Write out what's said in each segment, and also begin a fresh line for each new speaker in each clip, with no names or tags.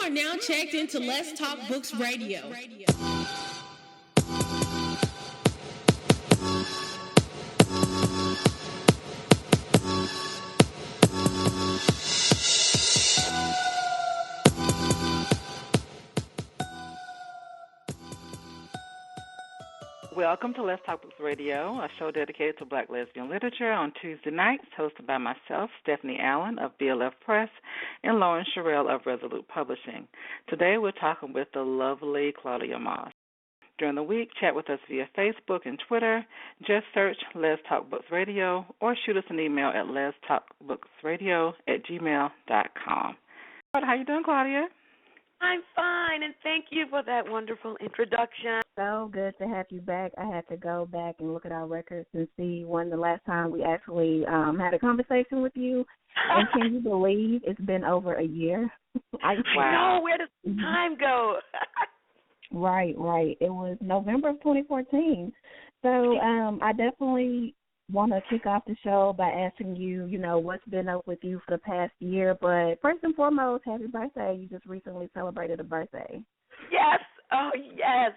are now checked into Lez Talk Books Radio.
Welcome to Lez Talk Books Radio, a show dedicated to Black lesbian literature on Tuesday nights, hosted by myself, Stephanie Allen of BLF Press, and Lauren Sherrill of Resolute Publishing. Today we're talking with the lovely Claudia Moss. During the week, chat with us via Facebook and Twitter. Just search Lez Talk Books Radio or shoot us an email at leztalkbooksradio@gmail.com. How you doing, Claudia?
I'm fine, and thank you for that wonderful introduction.
So good to have you back. I had to go back and look at our records and see when the last time we actually had a conversation with you. And can you believe it's been over a year?
I know. Where does time go?
Right. It was November of 2014. So I definitely want to kick off the show by asking you, what's been up with you for the past year. But first and foremost, happy birthday. You just recently celebrated a birthday.
Yes. Oh, yes.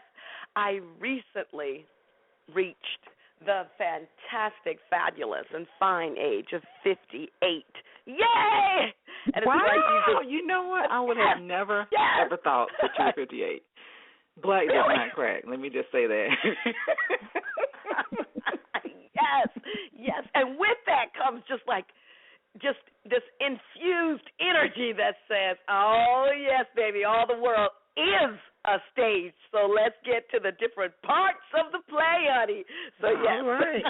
I recently reached the fantastic, fabulous, and fine age of 58. Yay!
And wow! You know what? I would have never, ever thought that you were 58. Black does not crack. Let me just say that.
Yes. And with that comes just this infused energy that says, oh, yes, baby, all the world is a stage. So let's get to the different parts of the play, honey. So, yes.
All right.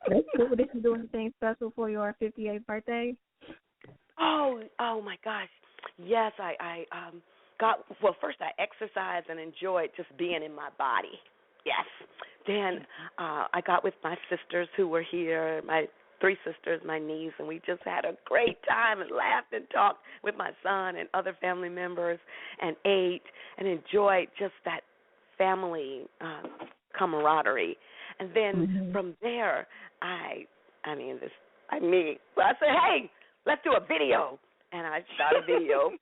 That's cool. Did you do anything special for your 58th birthday?
Oh, my gosh. Yes, I first I exercised and enjoyed just being in my body. Yes. Then I got with my sisters who were here, my 3 sisters, my niece, and we just had a great time and laughed and talked with my son and other family members and ate and enjoyed just that family camaraderie. And then from there, I said, hey, let's do a video. And I shot a video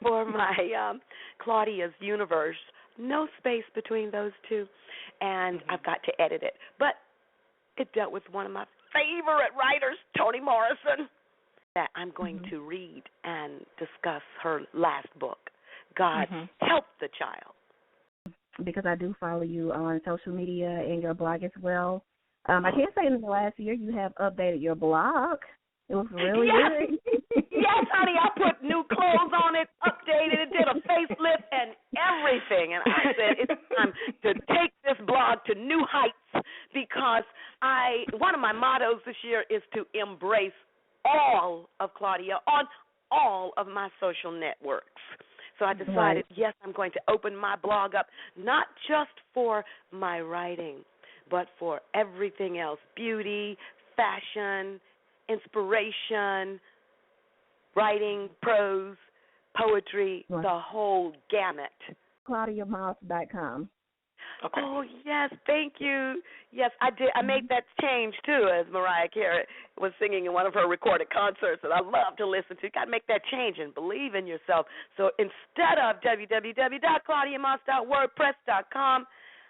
for my Claudia's Universe. No space between those two, and I've got to edit it. But it dealt with one of my favorite writers, Toni Morrison, that I'm going to read and discuss her last book, God Help the Child.
Because I do follow you on social media and your blog as well. I can't say in the last year you have updated your blog. It was really good.
Yes, honey, I put new clothes on it, updated it, did a facelift and everything. And I said it's time to take this blog to new heights because one of my mottos this year is to embrace all of Claudia on all of my social networks. So I decided, yes, I'm going to open my blog up, not just for my writing, but for everything else, beauty, fashion, inspiration, writing, prose, poetry, the whole gamut.
ClaudiaMoss.com.
Okay.
Oh, yes, thank you. Yes, I did. I made that change, too, as Mariah Carey was singing in one of her recorded concerts, and I love to listen to. You got to make that change and believe in yourself. So instead of www.claudiamoss.wordpress.com,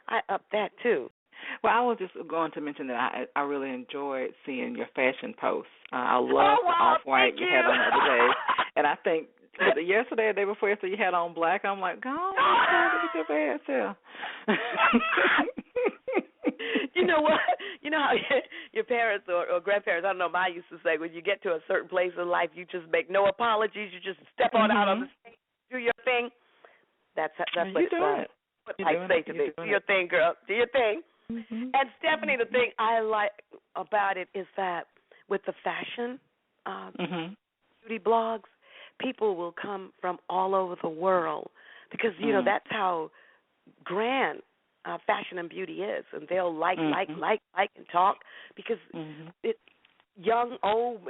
I upped that, too.
Well, I was just going to mention that I really enjoyed seeing your fashion posts. I love the off-white you had on the other day. And I think yesterday or the day before yesterday you had on black. I'm like, go on, get your bad self.
You know what? You know how your parents or grandparents, I don't know, I used to say, when you get to a certain place in life, you just make no apologies. You just step on out on the stage, do your thing. That's what it's like. What I say to me, do your thing, girl. Do your thing. And Stephanie, the thing I like about it is that with the fashion beauty blogs, people will come from all over the world because, that's how grand fashion and beauty is. And they'll like and talk because it's young, old,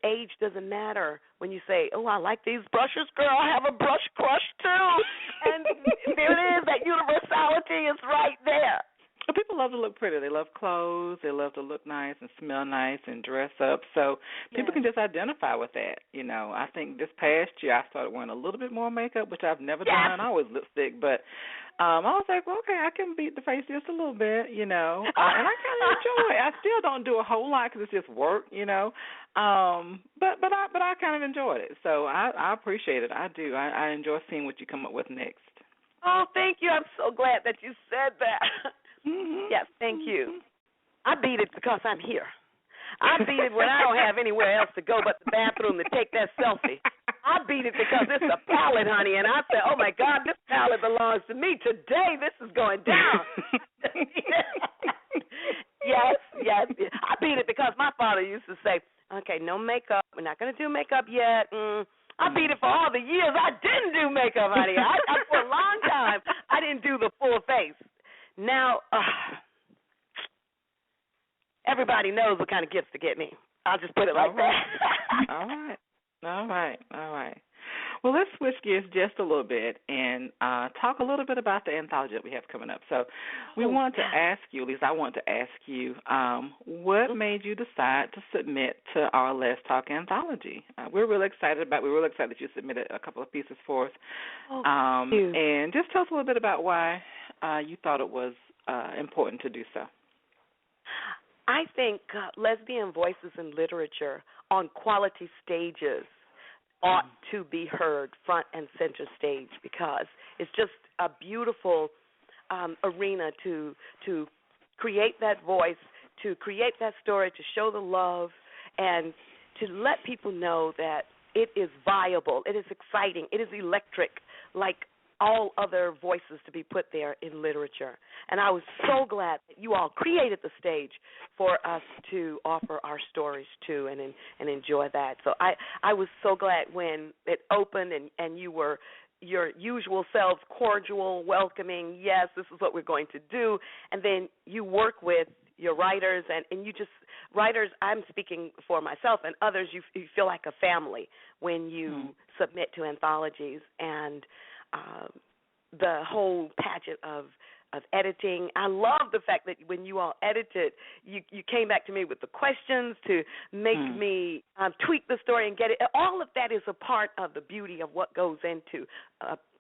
age doesn't matter when you say, oh, I like these brushes, girl, I have a brush crush too. And there it is, that universality is right there.
Well, people love to look pretty. They love clothes. They love to look nice and smell nice and dress up. So people can just identify with that. I think this past year I started wearing a little bit more makeup, which I've never done. I always lipstick, but I was like, well, okay, I can beat the face just a little bit, and I kind of enjoy it. I still don't do a whole lot because it's just work, but I kind of enjoyed it. So I appreciate it. I do. I enjoy seeing what you come up with next.
Oh, thank you. I'm so glad that you said that.
Mm-hmm.
Yes, thank you. I beat it because I'm here. I beat it when I don't have anywhere else to go but the bathroom to take that selfie. I beat it because it's a palette, honey, and I said, oh, my God, this palette belongs to me. Today this is going down. Yes. I beat it because my father used to say, okay, no makeup. We're not going to do makeup yet. I beat it for all the years I didn't do makeup, honey. I for a long time, I didn't do the full face. Now, everybody knows what kind of gifts to get me. I'll just put it like that.
All right. Well, let's switch gears just a little bit and talk a little bit about the anthology that we have coming up. So we want to ask you, at least I want to ask you, what made you decide to submit to our Lez Talk anthology? We're really excited that you submitted a couple of pieces for us.
Thank you.
And just tell us a little bit about why you thought it was important to do so.
I think lesbian voices in literature on quality stages ought to be heard front and center stage because it's just a beautiful arena to create that voice, to create that story, to show the love, and to let people know that it is viable, it is exciting, it is electric, like all other voices to be put there in literature. And I was so glad that you all created the stage for us to offer our stories to and enjoy that. So I was so glad when it opened and you were your usual selves, cordial, welcoming, yes, this is what we're going to do. And then you work with your writers, and you just, writers, I'm speaking for myself and others, you feel like a family when you submit to anthologies. And the whole pageant of editing. I love the fact that when you all edited, you came back to me with the questions to make me tweak the story and get it. All of that is a part of the beauty of what goes into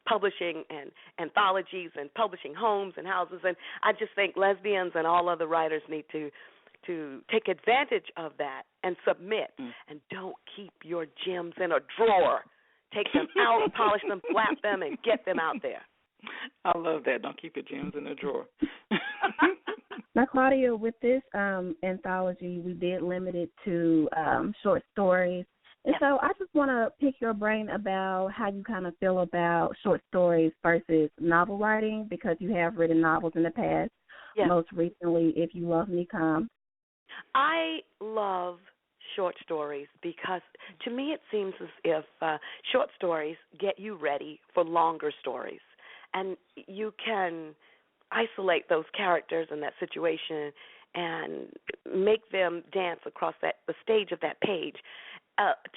publishing and anthologies and publishing homes and houses. And I just think lesbians and all other writers need to take advantage of that and submit. And don't keep your gems in a drawer. Take them out, polish them, flap them, and get them out there.
I love that. Don't keep your gems in a drawer.
Now, Claudia, with this anthology, we did limit it to short stories. And so I just want to pick your brain about how you kind of feel about short stories versus novel writing, because you have written novels in the past, most recently, If You Love Me, Come.
I love short stories because to me it seems as if short stories get you ready for longer stories, and you can isolate those characters in that situation and make them dance across the stage of that page.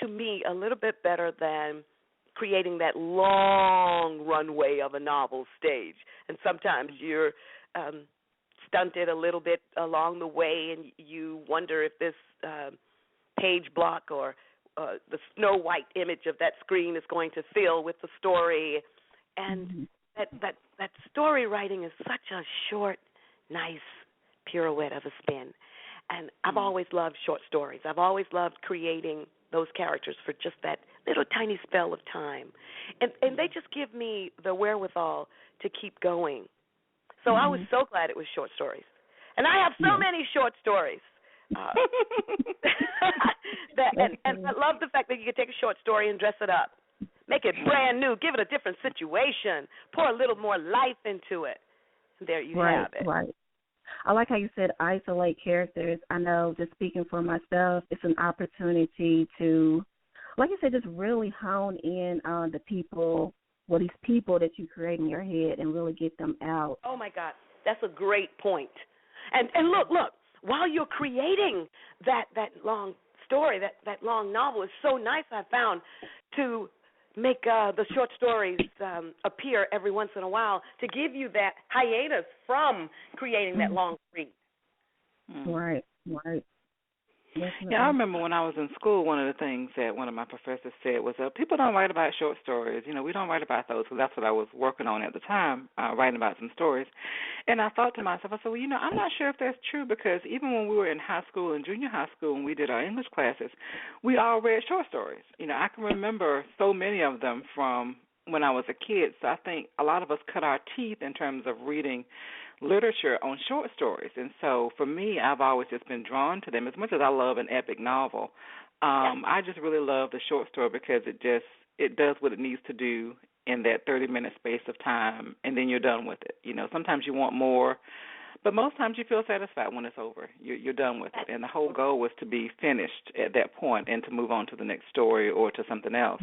To me, a little bit better than creating that long runway of a novel stage. And sometimes you're stunted a little bit along the way, and you wonder if this page block or the Snow White image of that screen is going to fill with the story. And that story writing is such a short, nice pirouette of a spin. And I've always loved short stories. I've always loved creating those characters for just that little tiny spell of time. And they just give me the wherewithal to keep going. So I was so glad it was short stories. And I have so many short stories. And I love the fact that you can take a short story and dress it up. Make it brand new. Give it a different situation. Pour a little more life into it. And there you have it.
Right. I like how you said isolate characters. I know, just speaking for myself, it's an opportunity to, like you said, just really hone in on the people, these people that you create in your head and really get them out.
Oh, my God. That's a great point. And look, while you're creating that long story, that long novel, it's so nice, I found, to make the short stories appear every once in a while to give you that hiatus from creating that long read.
Right, right. Definitely.
Yeah, I remember when I was in school, one of the things that one of my professors said was, people don't write about short stories. We don't write about those, because that's what I was working on at the time, writing about some stories. And I thought to myself, I said, well, I'm not sure if that's true, because even when we were in high school and junior high school and we did our English classes, we all read short stories. I can remember so many of them from when I was a kid. So I think a lot of us cut our teeth in terms of reading literature on short stories. And so for me, I've always just been drawn to them. As much as I love an epic novel, I just really love the short story because it does what it needs to do in that 30-minute space of time, and then you're done with it. Sometimes you want more, but most times you feel satisfied when it's over. You're done with it. And the whole goal was to be finished at that point and to move on to the next story or to something else.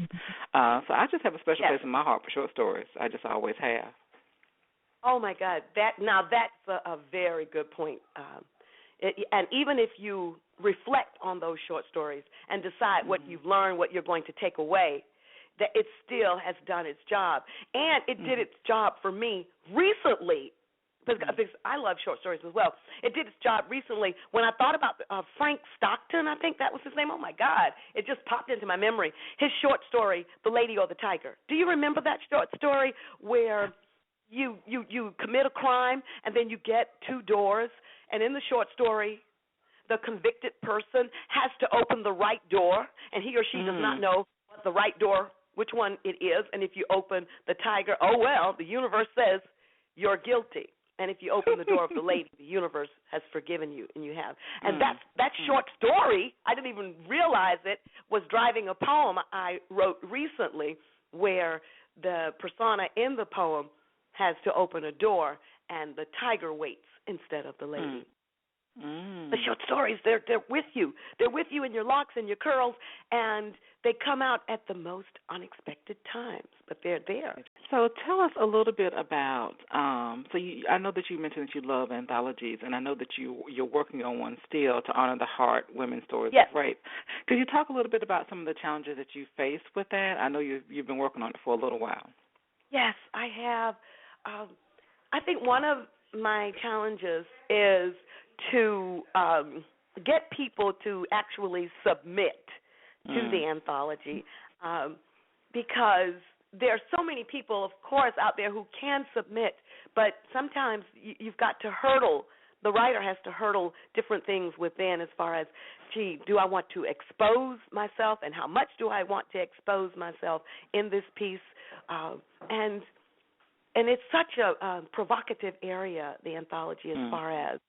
So I just have a special place in my heart for short stories. I just always have.
Oh, my God. That's a very good point. And even if you reflect on those short stories and decide what you've learned, what you're going to take away, that it still has done its job. And it did its job for me recently, because I love short stories as well. It did its job recently when I thought about Frank Stockton, I think that was his name. Oh, my God. It just popped into my memory. His short story, The Lady or the Tiger. Do you remember that short story where you commit a crime and then you get two doors, and in the short story, the convicted person has to open the right door, and he or she does not know what the right door, which one it is, and if you open the tiger, oh, well, the universe says you're guilty. And if you open the door of the lady, the universe has forgiven you, and you have. And that short story, I didn't even realize it, was driving a poem I wrote recently where the persona in the poem has to open a door, and the tiger waits instead of the lady. The short stories, they're with you. They're with you in your locks and your curls, and they come out at the most unexpected times, but they're there.
So tell us a little bit about, I know that you mentioned that you love anthologies, and I know that you're working on one still to honor the heart women's stories of rape. Could you talk a little bit about some of the challenges that you face with that? I know you've been working on it for a little while. Yes,
I have. I think one of my challenges is to get people to actually submit to the anthology, because there are so many people, of course, out there who can submit, but sometimes you've got to hurdle. The writer has to hurdle different things within as far as, do I want to expose myself, and how much do I want to expose myself in this piece? And it's such a provocative area, the anthology, as far as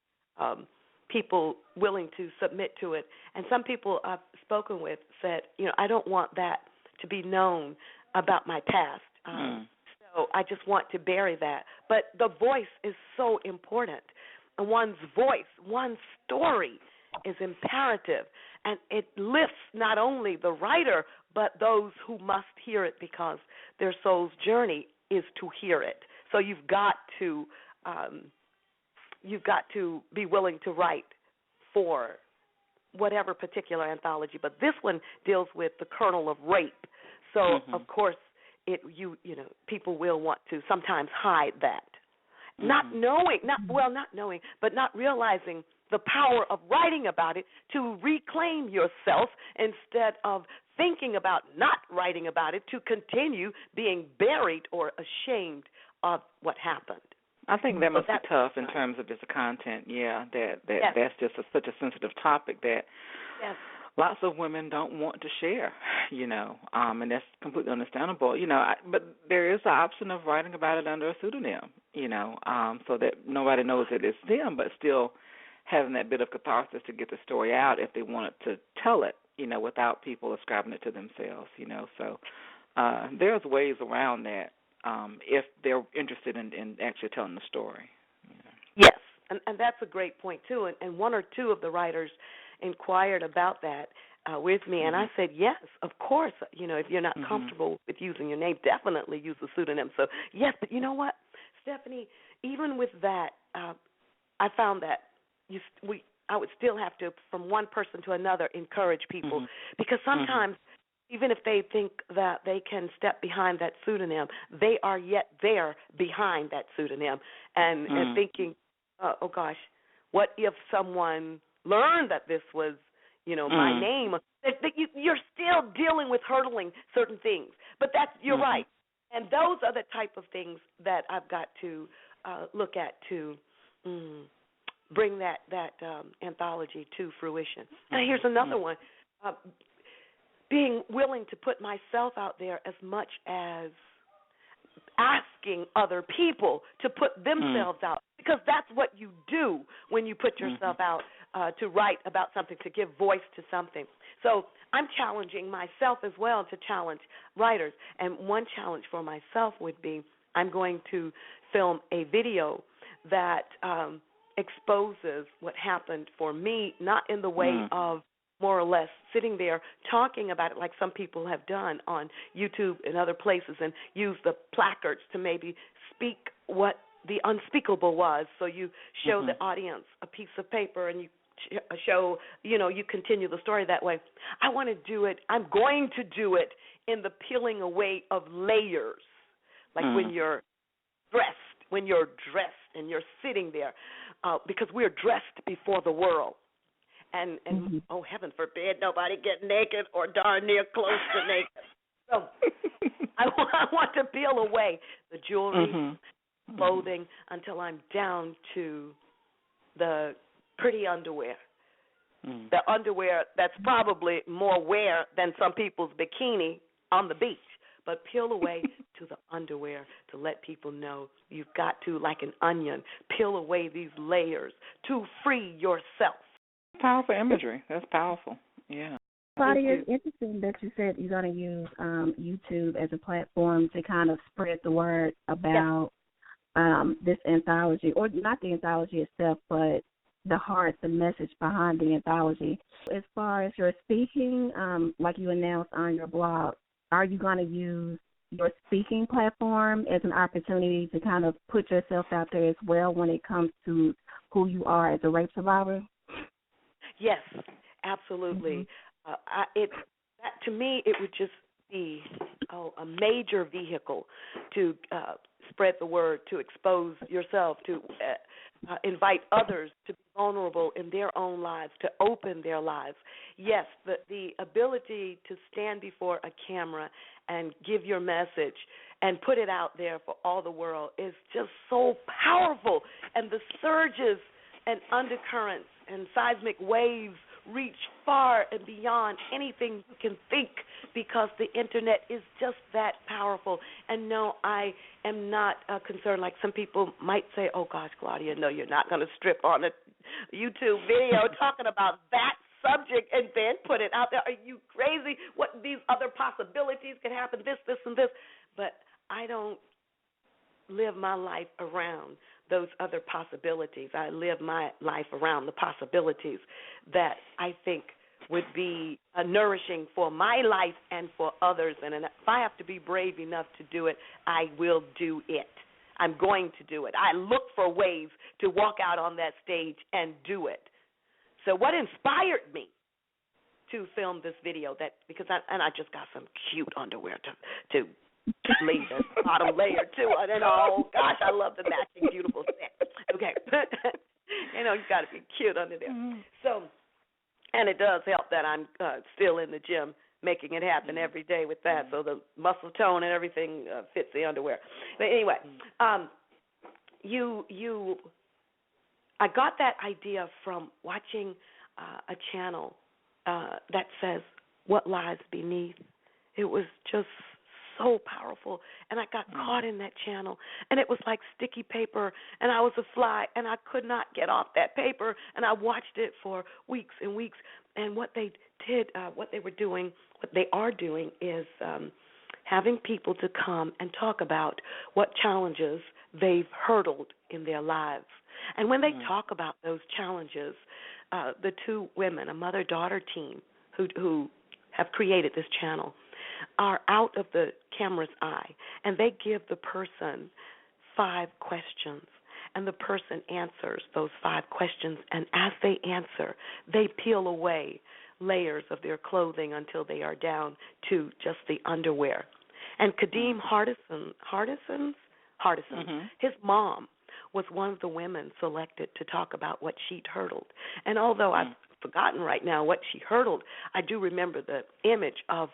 people willing to submit to it. And some people I've spoken with said, I don't want that to be known about my past. So I just want to bury that. But the voice is so important. And one's voice, one's story is imperative. And it lifts not only the writer, but those who must hear it, because their soul's journey is to hear it. So you've got to be willing to write for whatever particular anthology. But this one deals with the kernel of rape. So of course, people will want to sometimes hide that, not knowing, but not realizing the power of writing about it to reclaim yourself instead of thinking about not writing about it to continue being buried or ashamed of what happened.
I think that must be tough in terms of just the content. That's just such a sensitive topic that lots of women don't want to share, and that's completely understandable, but there is the option of writing about it under a pseudonym, so that nobody knows that it's them, but still having that bit of catharsis to get the story out if they wanted to tell it, without people ascribing it to themselves, so there's ways around that if they're interested in actually telling the story.
Yes, and that's a great point, too, and one or two of the writers inquired about that with me, and I said, yes, of course, if you're not comfortable with using your name, definitely use the pseudonym. So, yes, but you know what, Stephanie, even with that, I found that I would still have to, from one person to another, encourage people, because sometimes even if they think that they can step behind that pseudonym, they are yet there behind that pseudonym and thinking, oh gosh, what if someone learned that this was, my name? You're still dealing with hurdling certain things. But you're right. And those are the type of things that I've got to look at to bring that anthology to fruition. And here's another one. Being willing to put myself out there as much as asking other people to put themselves out, because that's what you do when you put yourself out to write about something, to give voice to something. So I'm challenging myself as well to challenge writers. And one challenge for myself would be I'm going to film a video that exposes what happened for me, not in the way of more or less sitting there talking about it like some people have done on YouTube and other places and use the placards to maybe speak what the unspeakable was. So you show the audience a piece of paper and you show, you continue the story that way. I want to do it. I'm going to do it in the peeling away of layers, like when you're dressed and you're sitting there, because we're dressed before the world. And oh, heaven forbid nobody get naked or darn near close to naked. So I want to peel away the jewelry, clothing, until I'm down to the pretty underwear. The underwear that's probably more wear than some people's bikini on the beach. But peel away to the underwear to let people know you've got to, like an onion, peel away these layers to free yourself.
Powerful imagery. That's powerful. Yeah.
Claudia, it's interesting that you said you're going to use YouTube as a platform to kind of spread the word about this anthology, or not the anthology itself, but the heart, the message behind the anthology. As far as your speaking, like you announced on your blog, are you going to use your speaking platform as an opportunity to kind of put yourself out there as well when it comes to who you are as a rape survivor?
Yes, absolutely. To me, it would just be a major vehicle to spread the word, to expose yourself, to invite others to be vulnerable in their own lives, to open their lives. Yes, the ability to stand before a camera and give your message and put it out there for all the world is just so powerful. And the surges and undercurrents and seismic waves reach far and beyond anything you can think, because the Internet is just that powerful. And no, I am not concerned like some people might say, oh, gosh, Claudia, no, you're not going to strip on a YouTube video talking about that subject and then put it out there. Are you crazy? What these other possibilities could happen, this, and this. But I don't live my life around those other possibilities. I live my life around the possibilities that I think would be nourishing for my life and for others. And if I have to be brave enough to do it, I will do it. I'm going to do it. I look for ways to walk out on that stage and do it. So what inspired me to film this video, because I just got some cute underwear to leave the bottom layer too. And oh gosh, I love the matching beautiful set. Okay. You got to be cute under there. So, and it does help that I'm still in the gym making it happen every day with that. So the muscle tone and everything fits the underwear. But anyway, I got that idea from watching a channel that says what lies beneath. It was just so powerful, and I got caught in that channel, and it was like sticky paper, and I was a fly, and I could not get off that paper, and I watched it for weeks and weeks. And what they did, what they are doing is having people to come and talk about what challenges they've hurdled in their lives. And when they talk about those challenges, the two women, a mother-daughter team who have created this channel, are out of the camera's eye, and they give the person 5 questions, and the person answers those 5 questions, and as they answer, they peel away layers of their clothing until they are down to just the underwear. And Kadeem Hardison, his mom was one of the women selected to talk about what she hurdled. And although I've forgotten right now what she hurdled, I do remember the image of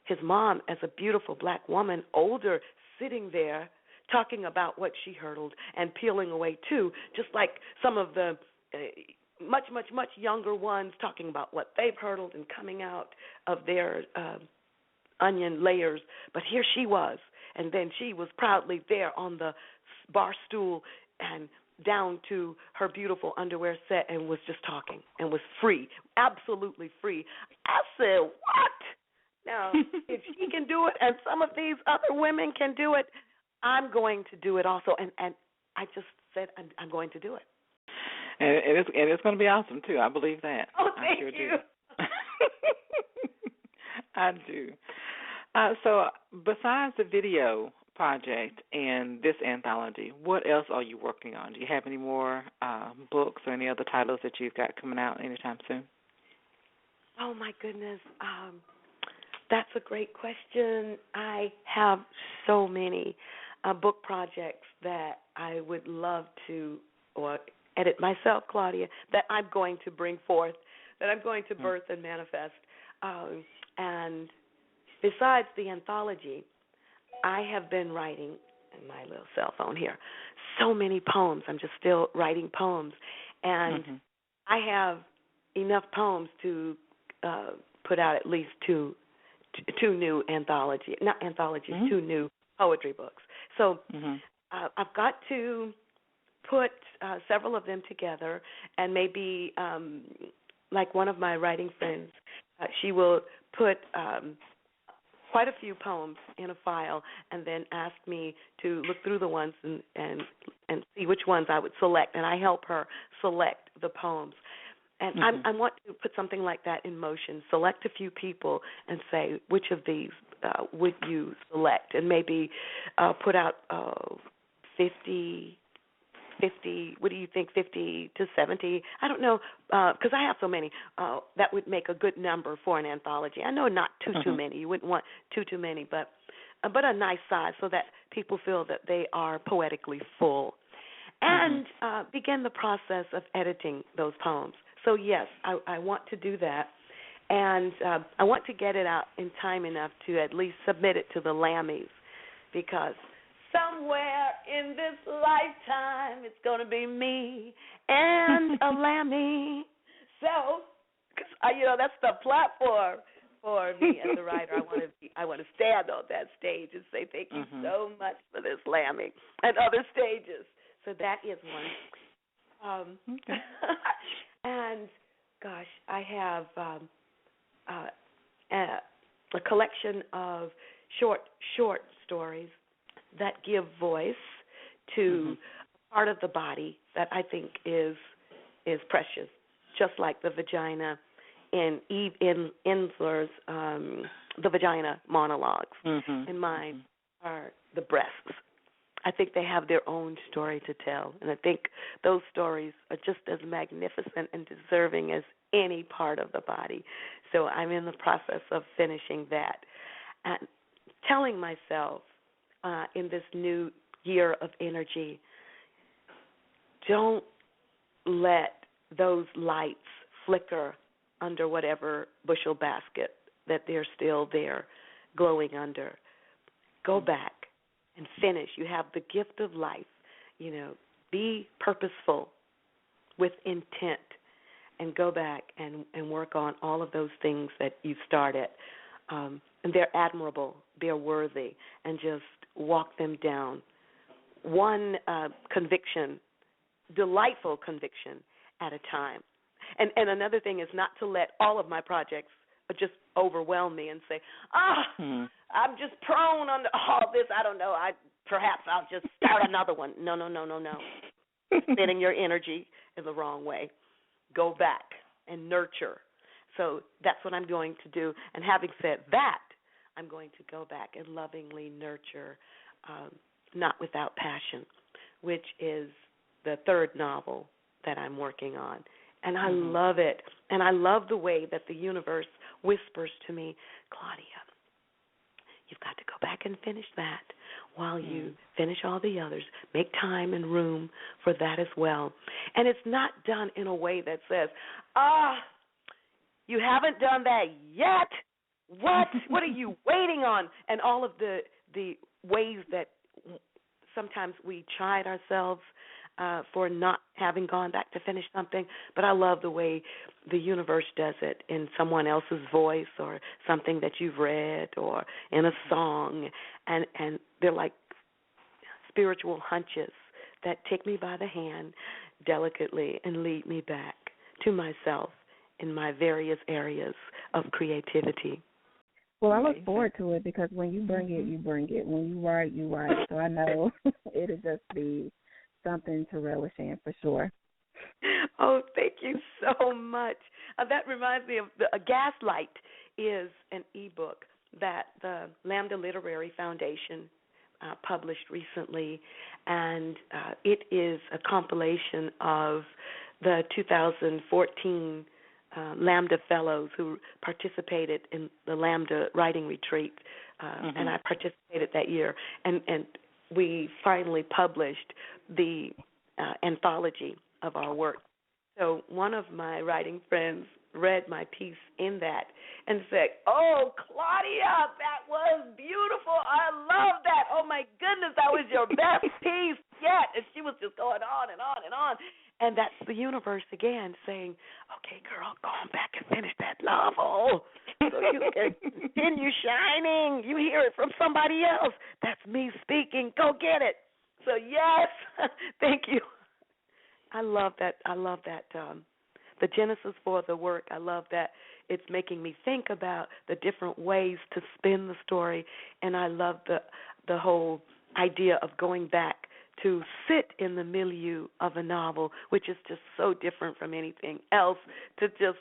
his mom as a beautiful black woman, older, sitting there talking about what she hurdled and peeling away too, just like some of the much younger ones talking about what they've hurdled and coming out of their onion layers. But here she was, and then she was proudly there on the bar stool and down to her beautiful underwear set and was just talking and was free, absolutely free. I said, what? Now, if she can do it and some of these other women can do it, I'm going to do it also. And I just said I'm going to do it.
And it's going to be awesome, too. I believe that.
Oh, thank
I sure
you.
Do. I do. So besides the video project and this anthology, what else are you working on? Do you have any more books or any other titles that you've got coming out anytime soon?
Oh, my goodness. That's a great question. I have so many book projects that I would love to edit myself, Claudia, that I'm going to bring forth, that I'm going to birth and manifest. And besides the anthology, I have been writing, in my little cell phone here, so many poems. I'm just still writing poems. And I have enough poems to put out at least two new two new poetry books. So I've got to put several of them together, and maybe like one of my writing friends, she will put quite a few poems in a file and then ask me to look through the ones and see which ones I would select, and I help her select the poems. And I want to put something like that in motion, select a few people and say, which of these would you select? And maybe put out 50, what do you think, 50 to 70? I don't know, because I have so many. That would make a good number for an anthology. I know not too many. You wouldn't want too many, but a nice size so that people feel that they are poetically full. And begin the process of editing those poems. So, yes, I want to do that, and I want to get it out in time enough to at least submit it to the Lammies, because somewhere in this lifetime it's going to be me and a Lammy. So, because that's the platform for me as a writer. I want to stand on that stage and say thank you so much for this, Lammy, and other stages. So that is one. And, gosh, I have a collection of short stories that give voice to a part of the body that I think is precious, just like the vagina in Eve Ensler's The Vagina Monologues. And mine are the breasts. I think they have their own story to tell, and I think those stories are just as magnificent and deserving as any part of the body. So I'm in the process of finishing that and telling myself in this new year of energy, don't let those lights flicker under whatever bushel basket that they're still there glowing under. Go back and finish. You have the gift of life. Be purposeful with intent and go back and work on all of those things that you started. And they're admirable, they're worthy, and just walk them down. One conviction, delightful conviction at a time. And another thing is not to let all of my projects just overwhelm me and say, I'm just prone under all this. I don't know. Perhaps I'll just start another one. No. Spending your energy in the wrong way. Go back and nurture. So that's what I'm going to do. And having said that, I'm going to go back and lovingly nurture Not Without Passion, which is the third novel that I'm working on. And I love it. And I love the way that the universe whispers to me, Claudia, you've got to go back and finish that while you finish all the others. Make time and room for that as well. And it's not done in a way that says, you haven't done that yet? What? What are you waiting on? And all of the ways that sometimes we chide ourselves for not having gone back to finish something. But I love the way the universe does it in someone else's voice or something that you've read or in a song. And they're like spiritual hunches that take me by the hand delicately and lead me back to myself in my various areas of creativity.
Well, I look forward to it because when you bring it, you bring it. When you write, you write. So I know it'll just be something to relish in for sure.
Oh, thank you so much. That reminds me of Gaslight is an ebook that the Lambda Literary Foundation published recently, and it is a compilation of the 2014 Lambda Fellows who participated in the Lambda Writing Retreat, and I participated that year. And we finally published the anthology of our work. So one of my writing friends read my piece in that and said, "Oh, Claudia, that was beautiful. I love that. Oh, my goodness, that was your best piece yet." And she was just going on and on and on. And that's the universe again saying, "Okay, girl, go on back and finish that novel so you can continue shining. You hear it from somebody else. That's me speaking. Go get it." So, yes, thank you. I love that. The genesis for the work, I love that it's making me think about the different ways to spin the story, and I love the whole idea of going back to sit in the milieu of a novel, which is just so different from anything else, to just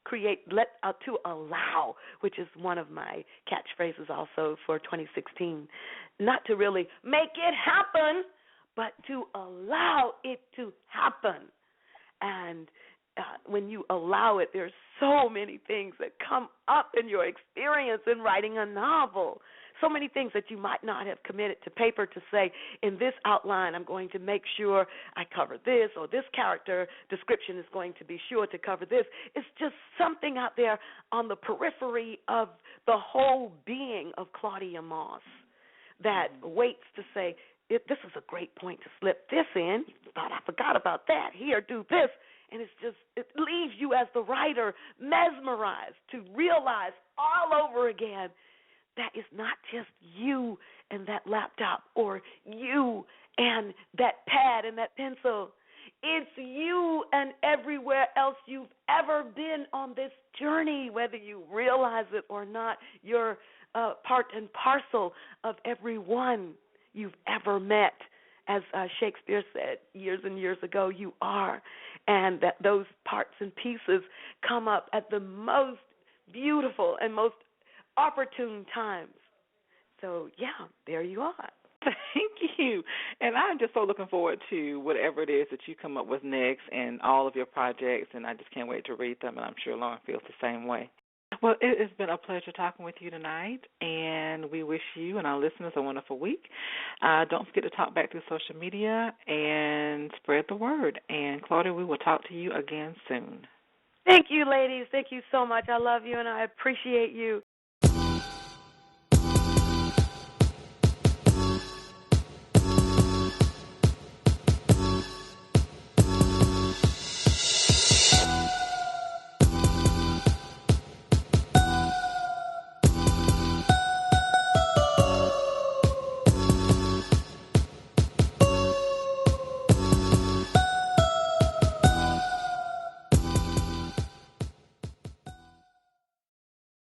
create, to allow, which is one of my catchphrases also for 2016, not to really make it happen, but to allow it to happen. And when you allow it, there's so many things that come up in your experience in writing a novel. So many things that you might not have committed to paper to say, in this outline, I'm going to make sure I cover this, or this character description is going to be sure to cover this. It's just something out there on the periphery of the whole being of Claudia Moss that waits to say, this is a great point to slip this in. You thought I forgot about that. Here, do this. And it leaves you as the writer mesmerized to realize all over again that it's not just you and that laptop or you and that pad and that pencil. It's you and everywhere else you've ever been on this journey, whether you realize it or not. You're part and parcel of everyone you've ever met. As Shakespeare said years and years ago, you are. And that those parts and pieces come up at the most beautiful and most opportune times. So, yeah, there you are.
Thank you. And I'm just so looking forward to whatever it is that you come up with next and all of your projects, and I just can't wait to read them, and I'm sure Lauren feels the same way. Well, it has been a pleasure talking with you tonight, and we wish you and our listeners a wonderful week. Don't forget to talk back through social media and spread the word. And, Claudia, we will talk to you again soon.
Thank you, ladies. Thank you so much. I love you, and I appreciate you.